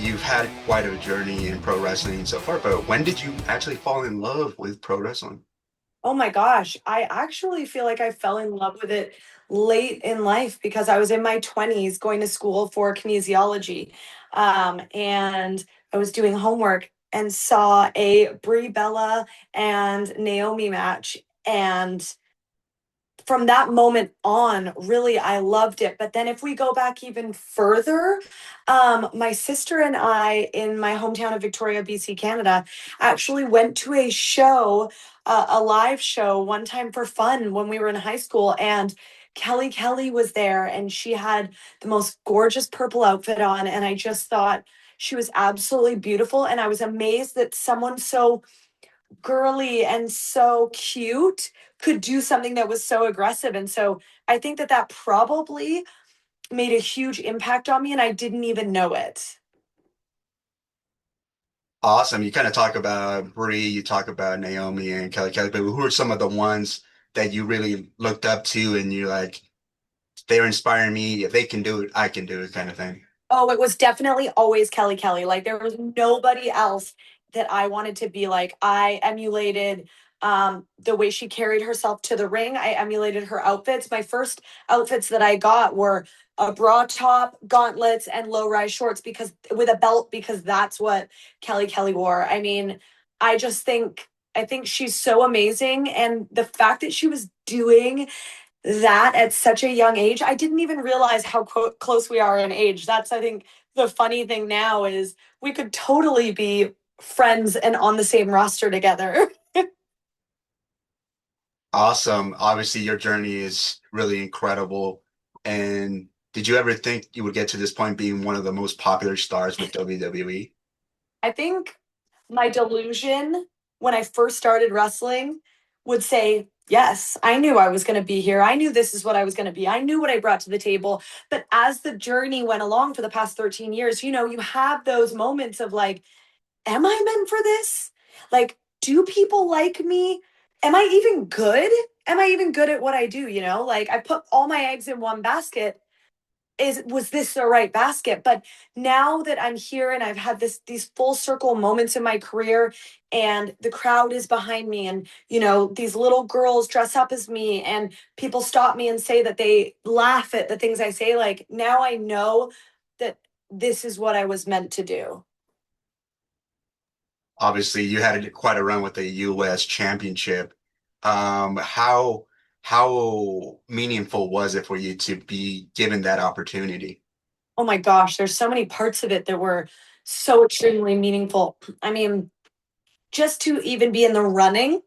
you've had quite a journey in pro wrestling so far, but when did you actually fall in love with pro wrestling? Oh my gosh, I actually feel like I fell in love with it late in life because I was in my 20s going to school for kinesiology. And I was doing homework and saw a Brie Bella and Naomi match. And from that moment on, really, I loved it. But then if we go back even further, my sister and I in my hometown of Victoria, BC, Canada, actually went to a show, a live show one time for fun when we were in high school. And Kelly was there and she had the most gorgeous purple outfit on. And I just thought she was absolutely beautiful. And I was amazed that someone so girly and so cute could do something that was so aggressive. And so I think that that probably made a huge impact on me and I didn't even know it. Awesome. You kind of talk about Brie, you talk about Naomi and Kelly, but who are some of the ones that you really looked up to and you're like, they're inspiring me. If they can do it, I can do it kind of thing. Oh, it was definitely always Kelly. Like there was nobody else that I wanted to be like. I emulated the way she carried herself to the ring. I emulated her outfits. My first outfits that I got were a bra top, gauntlets, and low-rise shorts because with a belt because that's what Kelly wore. I mean, I just think I think she's so amazing and the fact that she was doing that at such a young age. I didn't even realize how close we are in age. That's, I think, the funny thing now is we could totally be friends and on the same roster together. Awesome. Obviously, your journey is really incredible. And did you ever think you would get to this point being one of the most popular stars with WWE? I think my delusion when I first started wrestling would say, yes, I knew I was going to be here. I knew this is what I was going to be. I knew what I brought to the table. But as the journey went along for the past 13 years, you have those moments of like, am I meant for this? Like, do people like me? Am I even good? Am I even good at what I do? Like I put all my eggs in one basket. Was this the right basket? But now that I'm here and I've had these full circle moments in my career and the crowd is behind me and these little girls dress up as me and people stop me and say that they laugh at the things I say, like now I know that this is what I was meant to do. Obviously, you had quite a run with the U.S. Championship. How meaningful was it for you to be given that opportunity? Oh my gosh, there's so many parts of it that were so extremely meaningful. I mean, just to even be in the running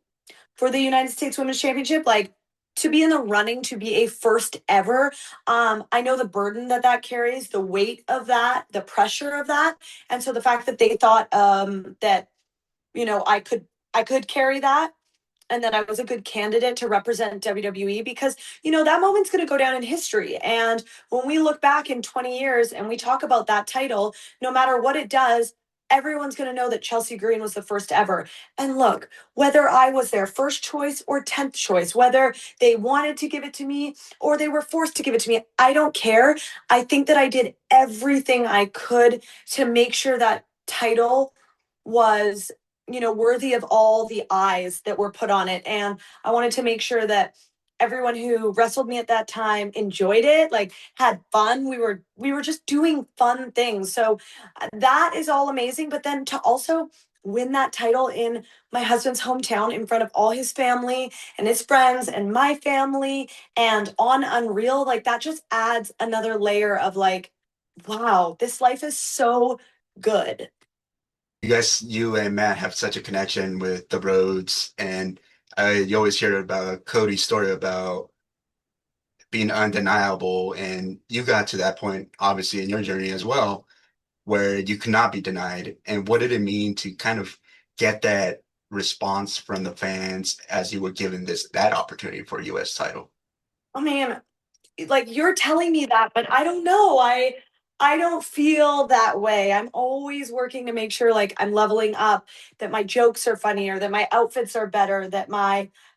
for the United States Women's Championship, like to be in the running to be a first ever, I know the burden that that carries, the weight of that, the pressure of that, and so the fact that they thought that I could carry that and that I was a good candidate to represent WWE because, that moment's going to go down in history. And when we look back in 20 years and we talk about that title, no matter what it does, everyone's going to know that Chelsea Green was the first ever. And look, whether I was their first choice or 10th choice, whether they wanted to give it to me or they were forced to give it to me, I don't care. I think that I did everything I could to make sure that title was worthy of all the eyes that were put on it. And I wanted to make sure that everyone who wrestled me at that time enjoyed it, like had fun. We were just doing fun things. So that is all amazing. But then to also win that title in my husband's hometown in front of all his family and his friends and my family and on Unreal, like that just adds another layer of like, wow, this life is so good. You guys, you and Matt have such a connection with the roads, and you always hear about Cody's story about being undeniable, and you got to that point, obviously, in your journey as well, where you cannot be denied. And what did it mean to kind of get that response from the fans as you were given that opportunity for a U.S. title? Oh man, like you're telling me that, but I don't know. I don't feel that way. I'm always working to make sure like I'm leveling up, that my jokes are funnier, that my outfits are better, that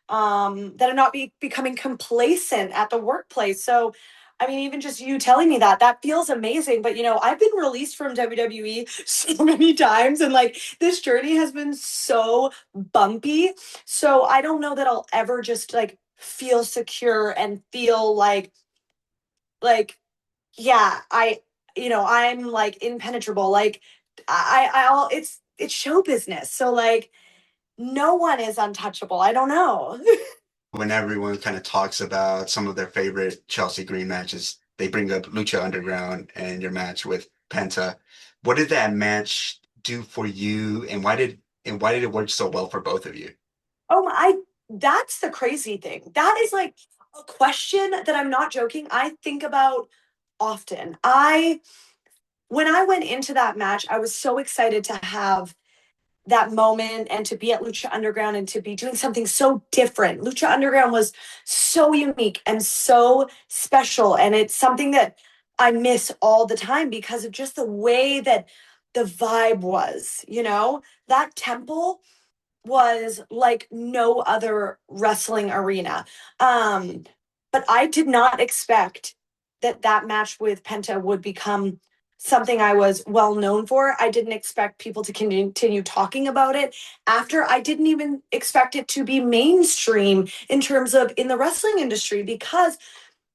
I'm not becoming complacent at the workplace. So I mean, even just you telling me that, that feels amazing. But, I've been released from WWE so many times, and like this journey has been so bumpy. So I don't know that I'll ever just like feel secure and feel like, yeah, I'm like impenetrable. Like, I'll, it's show business. So like, no one is untouchable. I don't know. When everyone kind of talks about some of their favorite Chelsea Green matches, they bring up Lucha Underground and your match with Penta. What did that match do for you, and why did it work so well for both of you? Oh my, that's the crazy thing. That is like a question that I'm not joking. I think about often. When I went into that match, I was so excited to have that moment and to be at Lucha Underground and to be doing something so different. Lucha Underground was so unique and so special. And it's something that I miss all the time because of just the way that the vibe was, that temple was like no other wrestling arena. Um, but I did not expect that match with Penta would become something I was well known for. I didn't expect people to continue talking about it after. I didn't even expect it to be mainstream in terms of in the wrestling industry because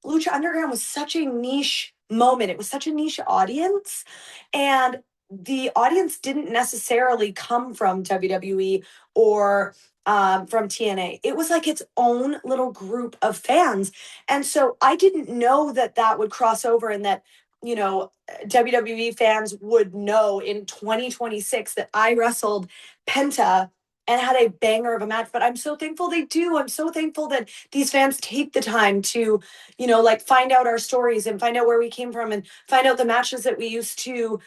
Lucha Underground was such a niche moment. It was such a niche audience. And the audience didn't necessarily come from WWE or from TNA. It was like its own little group of fans. And so I didn't know that that would cross over and that, WWE fans would know in 2026 that I wrestled Penta and had a banger of a match. But I'm so thankful they do. I'm so thankful that these fans take the time to like find out our stories and find out where we came from and find out the matches that we used to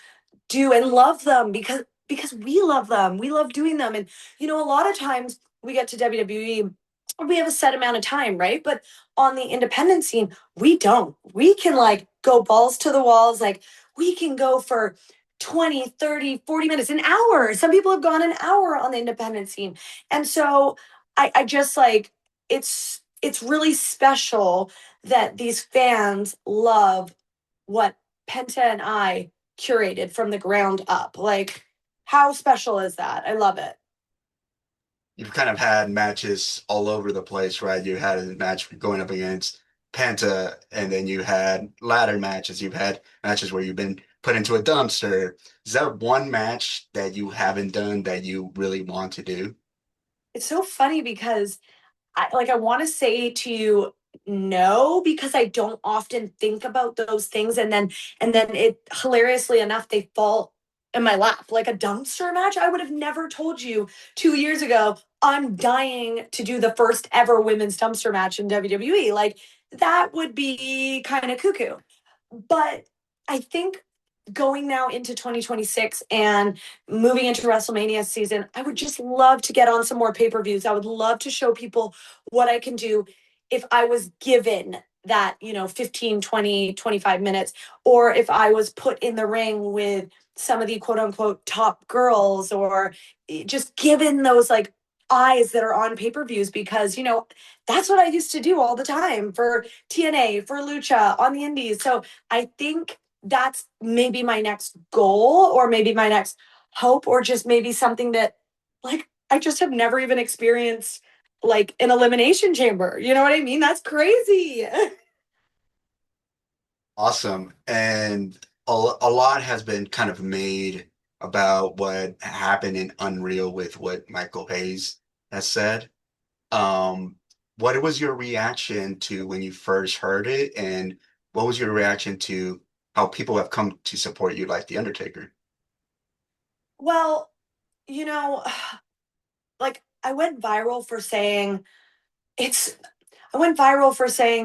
do and love them because we love them. We love doing them. And a lot of times we get to WWE, we have a set amount of time, right? But on the independent scene, we don't. We can like go balls to the walls, like we can go for 20, 30, 40 minutes, an hour. Some people have gone an hour on the independent scene. And so I just like it's really special that these fans love what Penta and I curated from the ground up. Like, how special is that? I love it. You've kind of had matches all over the place, right? You had a match going up against Penta, and then you had ladder matches. You've had matches where you've been put into a dumpster. Is there one match that you haven't done that you really want to do? It's so funny because I want to say to you no because I don't often think about those things and then it hilariously enough they fall in my lap like a dumpster match. I would have never told you 2 years ago I'm dying to do the first ever women's dumpster match in WWE. Like that would be kind of cuckoo. But I think going now into 2026 and moving into WrestleMania season, I would just love to get on some more pay-per-views. I would love to show people what I can do if I was given that, 15, 20, 25 minutes, or if I was put in the ring with some of the quote unquote top girls, or just given those like eyes that are on pay-per-views because, that's what I used to do all the time for TNA, for Lucha on the indies. So I think that's maybe my next goal or maybe my next hope or just maybe something that like I just have never even experienced like an elimination chamber. You know what I mean? That's crazy. Awesome. And a lot has been kind of made about what happened in Unreal with what Michael Hayes has said. Um, what was your reaction to when you first heard it, and what was your reaction to how people have come to support you, like The Undertaker? Well, you know, like it's I went viral for saying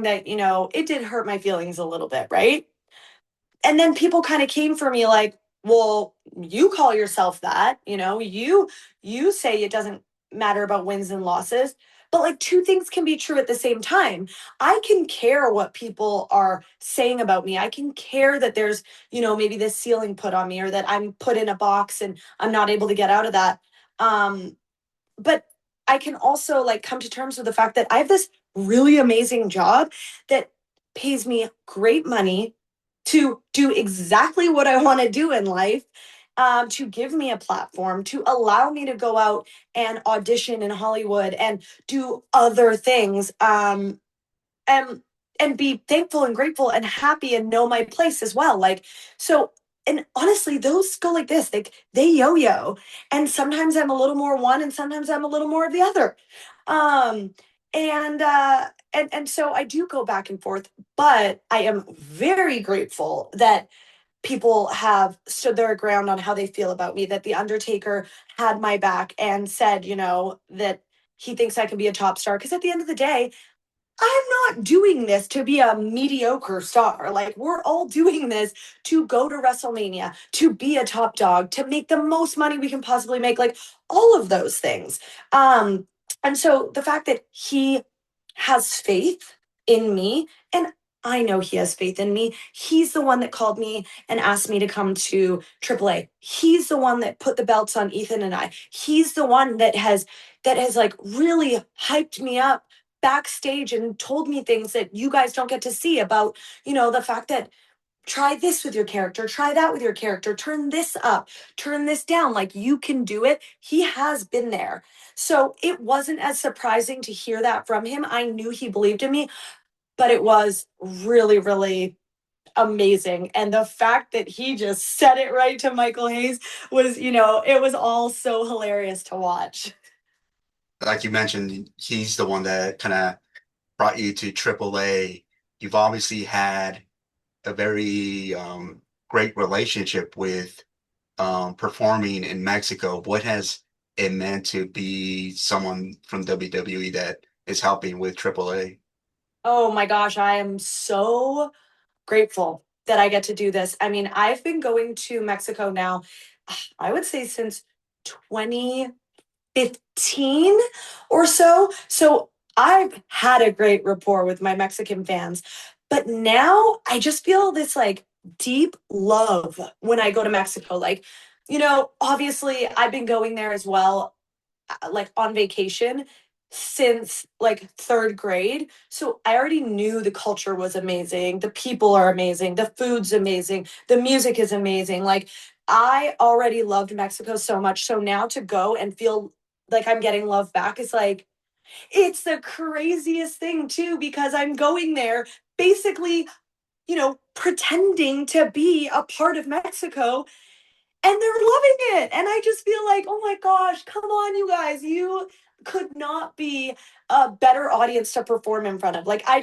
that, it did hurt my feelings a little bit, right? And then people kind of came for me like, well, you call yourself that, you say it doesn't matter about wins and losses. But like two things can be true at the same time. I can care what people are saying about me. I can care that there's, maybe this ceiling put on me or that I'm put in a box and I'm not able to get out of that. Um, but I can also like come to terms with the fact that I have this really amazing job that pays me great money to do exactly what I want to do in life, to give me a platform, to allow me to go out and audition in Hollywood and do other things. And and be thankful and grateful and happy and know my place as well. Like, so, and honestly, those go like this. They yo-yo. And sometimes I'm a little more one and sometimes I'm a little more of the other. Um and so I do go back and forth, but I am very grateful that people have stood their ground on how they feel about me, that the Undertaker had my back and said, that he thinks I can be a top star. Because at the end of the day, I'm not doing this to be a mediocre star. Like, we're all doing this to go to WrestleMania, to be a top dog, to make the most money we can possibly make, like all of those things. Um, and so the fact that he has faith in me, and I know he has faith in me. He's the one that called me and asked me to come to AAA. He's the one that put the belts on Ethan and I. He's the one that has like really hyped me up backstage and told me things that you guys don't get to see about, the fact that try this with your character, try that with your character, turn this up, turn this down, like you can do it. He has been there. So it wasn't as surprising to hear that from him. I knew he believed in me, but it was really, really amazing. And the fact that he just said it right to Michael Hayes was, it was all so hilarious to watch. Like you mentioned, he's the one that kind of brought you to AAA. You've obviously had a very great relationship with performing in Mexico. What has it meant to be someone from WWE that is helping with AAA? Oh my gosh, I am so grateful that I get to do this. I mean, I've been going to Mexico now, I would say since 2015 or so. So I've had a great rapport with my Mexican fans. But now I just feel this like deep love when I go to Mexico. Like, obviously I've been going there as well, like on vacation since like third grade. So I already knew the culture was amazing. The people are amazing. The food's amazing. The music is amazing. Like, I already loved Mexico so much. So now to go and feel like I'm getting love back is like, it's the craziest thing too, because I'm going there basically, pretending to be a part of Mexico and they're loving it. And I just feel like, oh my gosh, come on, you guys. You could not be a better audience to perform in front of. Like, I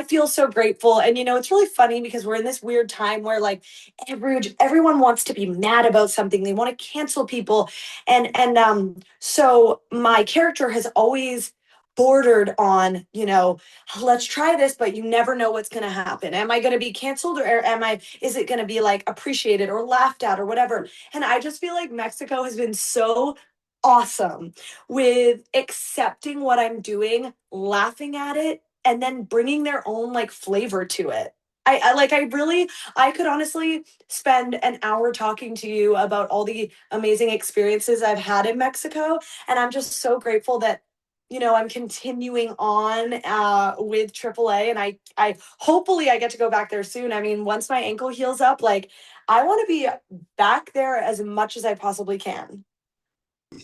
feel so grateful. And it's really funny because we're in this weird time where like everyone wants to be mad about something. They want to cancel people. And so my character has always bordered on, let's try this, but you never know what's going to happen. Am I going to be canceled, or is it going to be like appreciated or laughed at or whatever? And I just feel like Mexico has been so awesome with accepting what I'm doing, laughing at it, and then bringing their own like flavor to it. I could honestly spend an hour talking to you about all the amazing experiences I've had in Mexico. And I'm just so grateful that, I'm continuing on with AAA, and I hopefully I get to go back there soon. I mean, once my ankle heals up, like I want to be back there as much as I possibly can.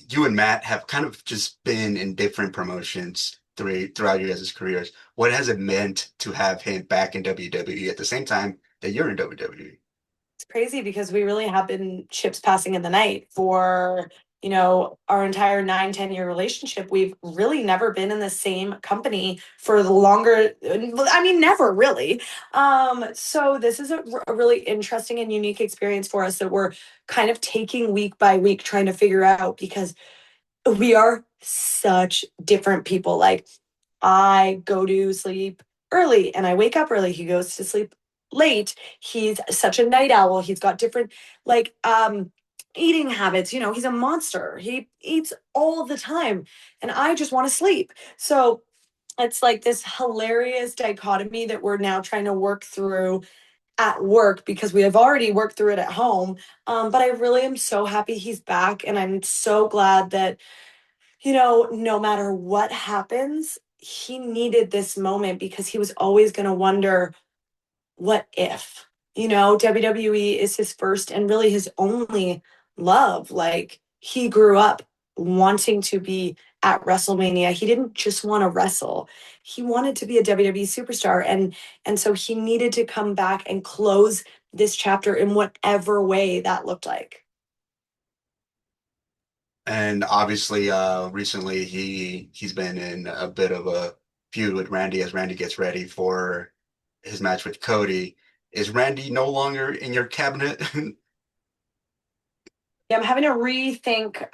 You and Matt have kind of just been in different promotions throughout your guys' careers. What has it meant to have him back in WWE at the same time that you're in WWE? It's crazy because we really have been ships passing in the night for, our entire 9, 10 year relationship. We've really never been in the same company for the longer, I mean, never really. So this is a really interesting and unique experience for us that we're kind of taking week by week, trying to figure out, because we are such different people. Like, I go to sleep early and I wake up early. He goes to sleep late. He's such a night owl. He's got different like eating habits. He's a monster. He eats all the time and I just want to sleep. So it's like this hilarious dichotomy that we're now trying to work through at work, because we have already worked through it at home. But I really am so happy he's back, and I'm so glad that, no matter what happens, he needed this moment because he was always going to wonder, what if? WWE is his first and really his only love. Like, he grew up wanting to be at WrestleMania. He didn't just want to wrestle. He wanted to be a WWE superstar, and so he needed to come back and close this chapter in whatever way that looked like. And obviously, recently he's been in a bit of a feud with Randy as Randy gets ready for his match with Cody. Is Randy no longer in your cabinet? Yeah, I'm having to rethink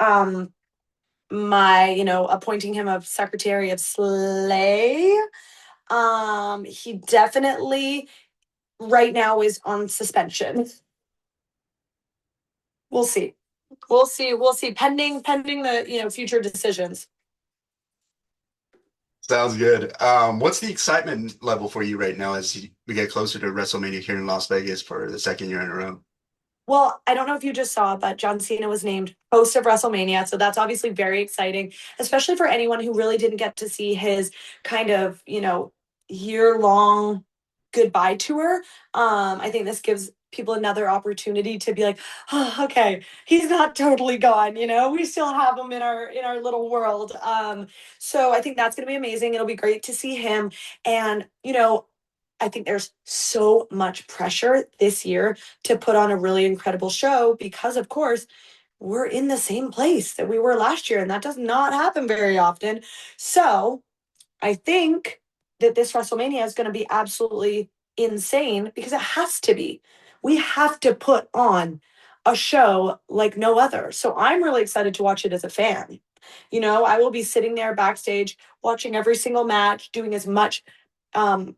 my, appointing him a Secretary of Slay. He definitely right now is on suspension. We'll see. We'll see. We'll see. Pending the future decisions. Sounds good. What's the excitement level for you right now as we get closer to WrestleMania here in Las Vegas for the second year in a row? Well, I don't know if you just saw, but John Cena was named host of WrestleMania. So that's obviously very exciting, especially for anyone who really didn't get to see his kind of, year long goodbye tour. I think this gives people another opportunity to be like, oh, okay, he's not totally gone. We still have him in our little world. So I think that's going to be amazing. It'll be great to see him. And I think there's so much pressure this year to put on a really incredible show because, of course, we're in the same place that we were last year, and that does not happen very often. So I think that this WrestleMania is going to be absolutely insane because it has to be. We have to put on a show like no other. So I'm really excited to watch it as a fan. I will be sitting there backstage watching every single match, doing as much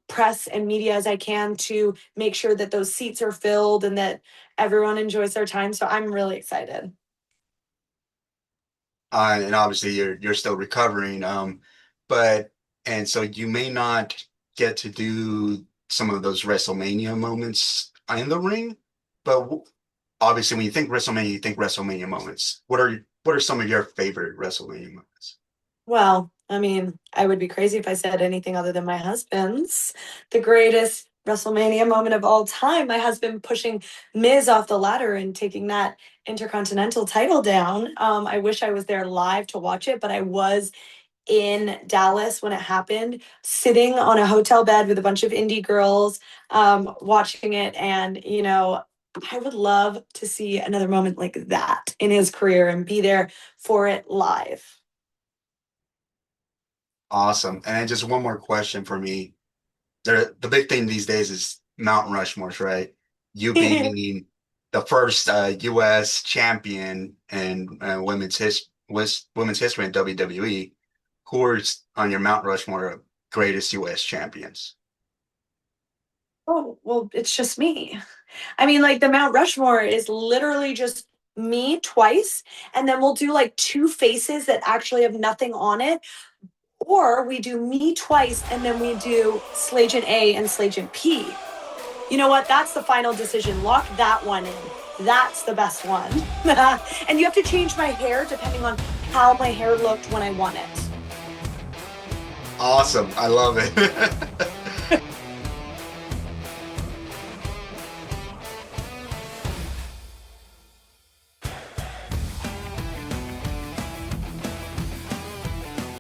press and media as I can to make sure that those seats are filled and that everyone enjoys their time. So I'm really excited. And obviously you're still recovering. But and so you may not get to do some of those WrestleMania moments in the ring, but obviously when you think WrestleMania, you think WrestleMania moments. What are some of your favorite WrestleMania moments? Well, I mean, I would be crazy if I said anything other than my husband's. The greatest WrestleMania moment of all time, my husband pushing Miz off the ladder and taking that Intercontinental title down. I wish I was there live to watch it, but I was in Dallas when it happened, sitting on a hotel bed with a bunch of indie girls, watching it. And, I would love to see another moment like that in his career and be there for it live. Awesome. And then just one more question for me. The big thing these days is Mount Rushmores, right? You being the first U.S. champion in women's history in WWE, who is on your Mount Rushmore of greatest U.S. champions? Oh, well, it's just me. I mean, like the Mount Rushmore is literally just me twice, and then we'll do like two faces that actually have nothing on it. Or we do me twice, and then we do Slajan A and Slajan P. You know what? That's the final decision. Lock that one in. That's the best one. And you have to change my hair depending on how my hair looked when I won it. Awesome. I love it.